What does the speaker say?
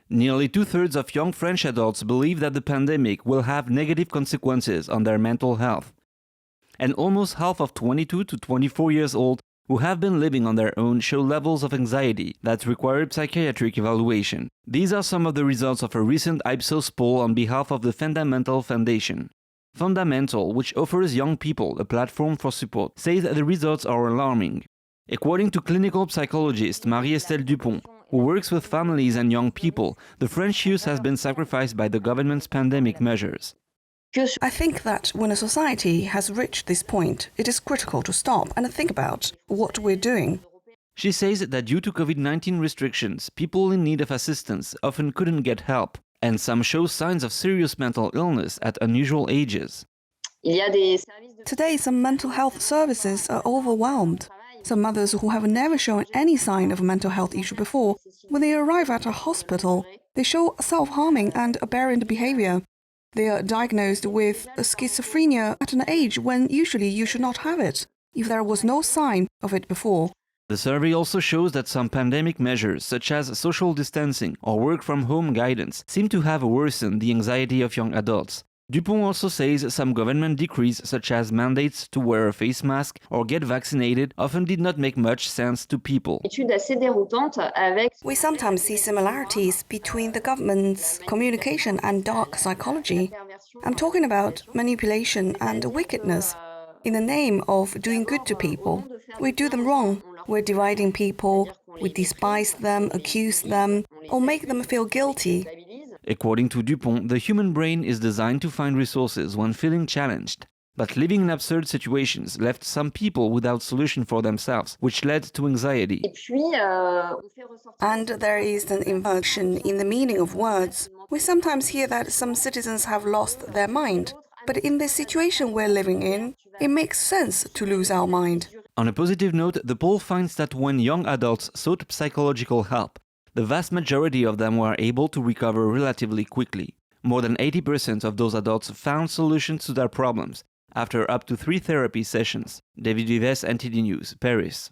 Nearly two-thirds of young French adults believe that the pandemic will have negative consequences on their mental health. And almost half of 22 to 24 years old who have been living on their own show levels of anxiety that require psychiatric evaluation. These are some of the results of a recent Ipsos poll on behalf of the Fundamental Foundation. Fundamental, which offers young people a platform for support, says that the results are alarming. According to clinical psychologist Marie-Estelle Dupont, who works with families and young people, the French youth has been sacrificed by the government's pandemic measures. I think that when a society has reached this point, it is critical to stop and think about what we're doing. She says that due to COVID-19 restrictions, people in need of assistance often couldn't get help, and some show signs of serious mental illness at unusual ages. Today, some mental health services are overwhelmed. Some mothers who have never shown any sign of a mental health issue before, when they arrive at a hospital, they show self-harming and aberrant behavior. They are diagnosed with schizophrenia at an age when usually you should not have it, if there was no sign of it before. The survey also shows that some pandemic measures, such as social distancing or work-from-home guidance, seem to have worsened the anxiety of young adults. Dupont also says some government decrees, such as mandates to wear a face mask or get vaccinated, often did not make much sense to people. We sometimes see similarities between the government's communication and dark psychology. I'm talking about manipulation and wickedness. In the name of doing good to people, we do them wrong. We're dividing people, we despise them, accuse them, or make them feel guilty. According to Dupont, the human brain is designed to find resources when feeling challenged. But living in absurd situations left some people without solution for themselves, which led to anxiety. And there is an inversion in the meaning of words. We sometimes hear that some citizens have lost their mind. But in the situation we're living in, it makes sense to lose our mind. On a positive note, the poll finds that when young adults sought psychological help, the vast majority of them were able to recover relatively quickly. More than 80% of those adults found solutions to their problems after up to 3 therapy sessions. David Vives, NTD News, Paris.